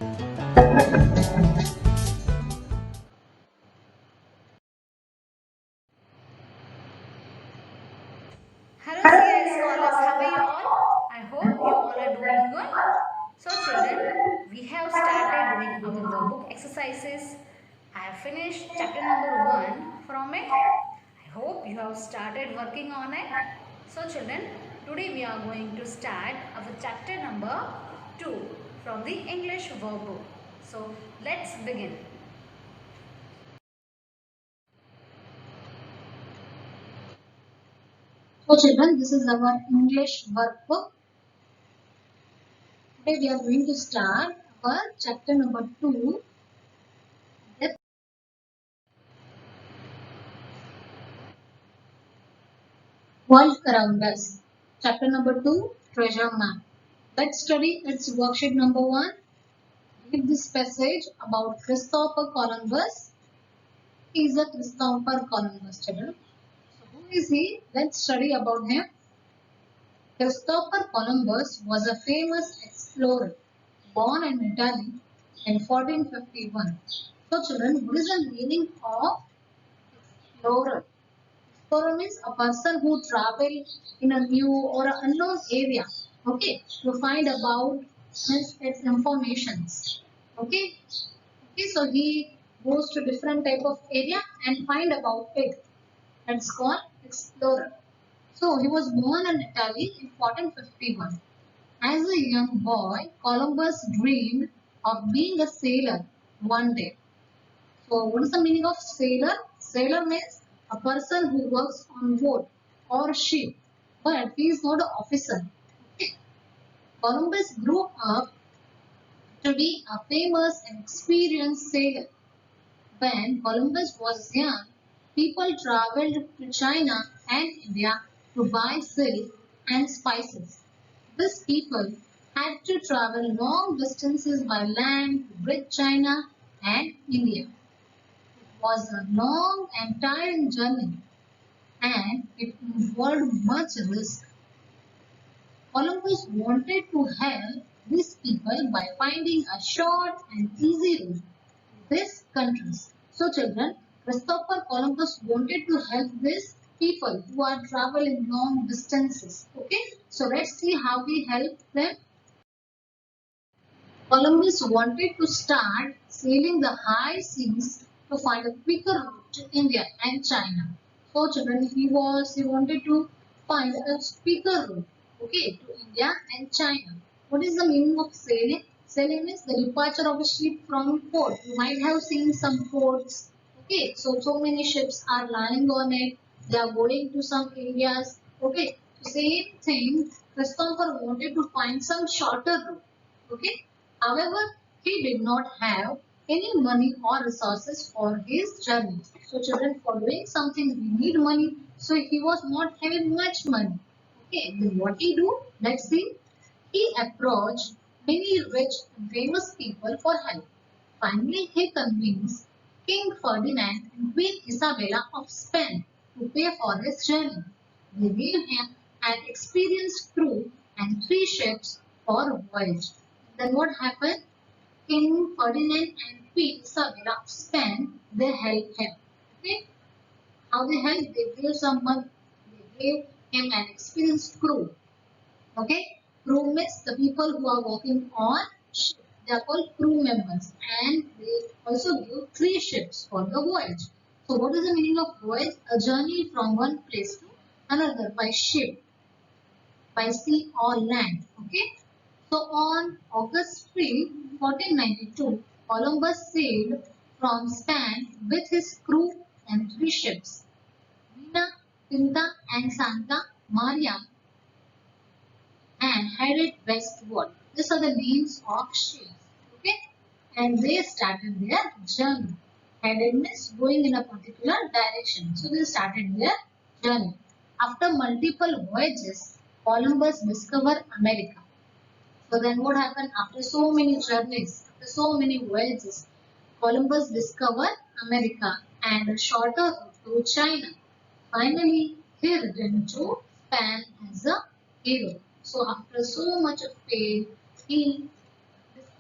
Hello CI scholars, how are you all? I hope you all are doing good. So children, we have started doing our workbook exercises. I have finished chapter number 1 from it. I hope you have started working on it. So children, today we are going to start our chapter number 2 from the English workbook. So let's begin. So children, this is our English workbook. Today we are going to start our chapter number 2, the world around us. Chapter number 2, treasure map. Let's study its worksheet number 1. Read this passage about Christopher Columbus. He is a Christopher Columbus, children. So who is he? Let's study about him. Christopher Columbus was a famous explorer born in Italy in 1451. So children, what is the meaning of explorer? Explorer means a person who travel in a new or an unknown area. Okay, to find about means its informations. Okay, okay, so he goes to different type of area and find about it. That's called explorer. So he was born in Italy in 1451. As a young boy, Columbus dreamed of being a sailor one day. So, what is the meaning of sailor? Sailor means a person who works on boat or ship, but he is not an officer. Okay. Columbus grew up to be a famous and experienced sailor. When Columbus was young, people traveled to China and India to buy silk and spices. These people had to travel long distances by land to reach China and India. It was a long and tiring journey and it involved much risk. Columbus wanted to help these people by finding a short and easy route to these countries. So children, Christopher Columbus wanted to help these people who are traveling long distances. Okay, so let's see how he helped them. Columbus wanted to start sailing the high seas to find a quicker route to India and China. So children, he wanted to find a quicker route, okay, to India and China. What is the meaning of sailing? Sailing is the departure of a ship from port. You might have seen some ports. Okay, so many ships are lying on it. They are going to some areas. Okay, so same thing. Christopher wanted to find some shorter route. Okay, however, he did not have any money or resources for his journey. So children, for doing something we need money. So he was not having much money. Okay, then what he do? Let's see. He approached many rich and famous people for help. Finally, he convinced King Ferdinand and Queen Isabella of Spain to pay for his journey. They gave him an experienced crew and 3 ships for a voyage. Then what happened? King Ferdinand and Queen Isabella of Spain, they helped him. Okay? How they helped? They gave some money. They gave him an experienced crew. Okay? Crew means the people who are working on ship. They are called crew members and they also give 3 ships for the voyage. So what is the meaning of voyage? A journey from one place to another by ship, by sea or land. Okay? So on August 3, 1492, Columbus sailed from Spain with his crew and 3 ships, Vina, Pinta and Santa Maria, and headed westward. These are the names of ships. Okay? And they started their journey. Headed means going in a particular direction. So they started their journey. After multiple voyages, Columbus discovered America. So then what happened after so many journeys, after so many voyages, Columbus discovered America and a shorter route to China. Finally, he returned to Spain as a hero. So after so much of pain, he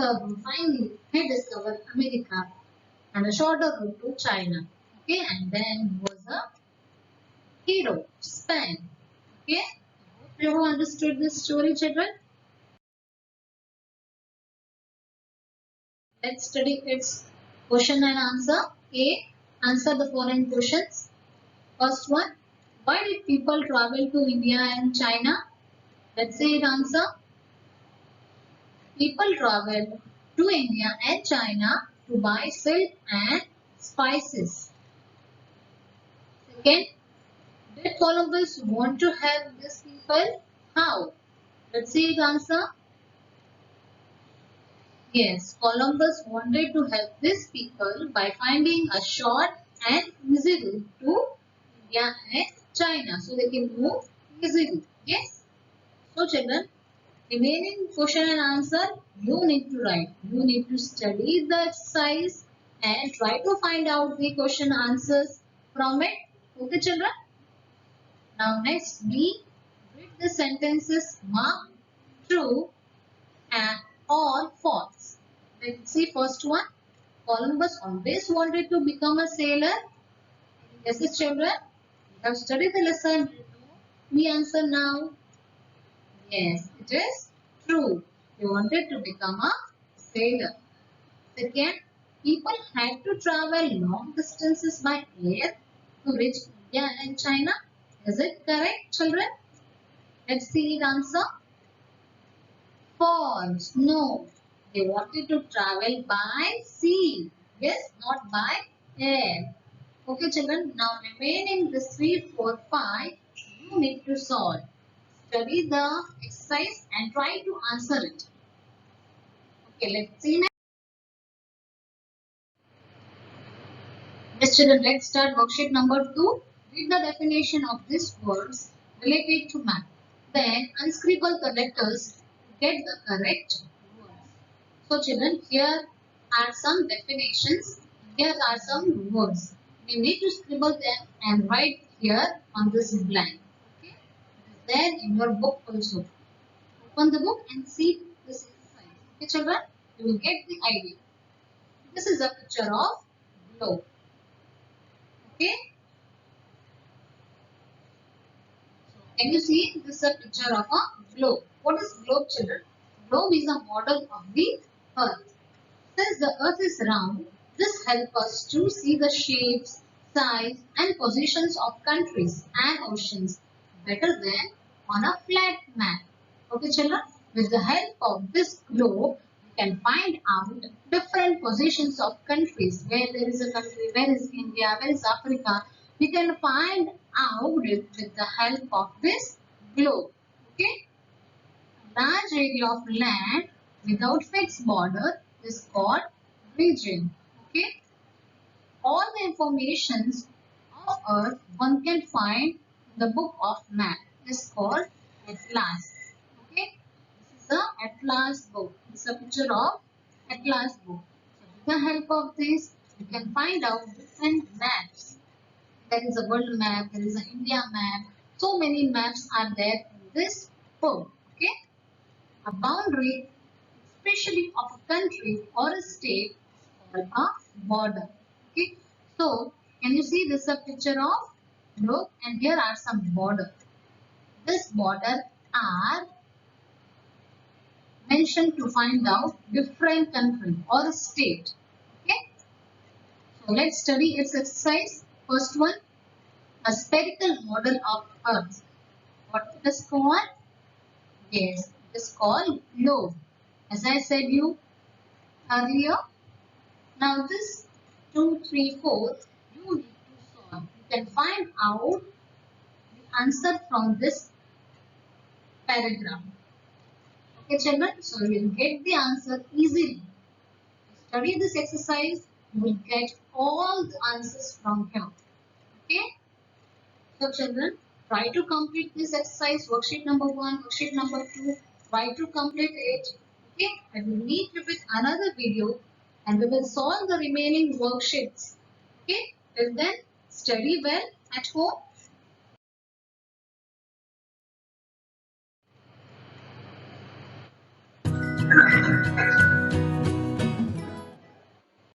Finally, he discovered America and a shorter route to China. Okay, and then he was a hero, Spain. Okay, you have understood this story, children? Let's study its question and answer. A. Answer the following questions. First one. Why did people travel to India and China? Let's say it answer. People traveled to India and China to buy silk and spices. Second, did Columbus want to help these people? How? Let's see the answer. Yes, Columbus wanted to help these people by finding a short and easy route to India and China so they can move easily. Yes. So children, remaining question and answer you need to write. You need to study the exercise and try to find out the question answers from it. Okay children. Now next B. Read the sentences marked true and or false. Let's see first one. Columbus always wanted to become a sailor. Yes, children. We have studied the lesson. We answer now. Yes, it is true. He wanted to become a sailor. Second, people had to travel long distances by air to reach India and China. Is it correct, children? Let's see the answer. False. No. They wanted to travel by sea. Yes, not by air. Okay, children. Now remaining the 3, 4, 5, you need to solve. Study the exercise and try to answer it. Okay, let's see next. Yes, children, let's start worksheet number 2. Read the definition of these words related to math. Then unscribble the letters to get the correct words. So, children, here are some definitions. Here are some words. We need to scribble them and write here on this blank. Okay, it is there in your book also. Open the book and see this exercise. Okay, children, you will get the idea. This is a picture of globe. Okay. Can you see this is a picture of a globe? What is globe, children? Globe is a model of the earth. Since the earth is round, this helps us to see the shapes, size and positions of countries and oceans better than on a flat map. Okay children, with the help of this globe, we can find out different positions of countries. Where there is a country, where is India, where is Africa. We can find out it with the help of this globe. Okay. Large area of land without fixed border is called region. Okay. All the informations of Earth one can find in the book of map is called atlas. Okay. This is the atlas book. It's a picture of atlas book. So with the help of this, you can find out different maps. There is a world map, there is an India map. So many maps are there in this book. Okay. A boundary, especially of a country or a state, is called a border. Okay. So, can you see this is a picture of globe and here are some border. This border are mentioned to find out different country or state. Okay. So, let's study its exercise. First one, a spherical model of Earth. What it is called? Yes, it is called globe. As I said you earlier. Now this 2, 3, 4, you need to solve. You can find out the answer from this paragraph. Okay children, so you will get the answer easily. Study this exercise, you will get all the answers from here. Okay. So children, try to complete this exercise, worksheet number 1, worksheet number 2. Try to complete it. Okay. I will meet you with another video and we will solve the remaining worksheets. Okay. Till then, study well at home.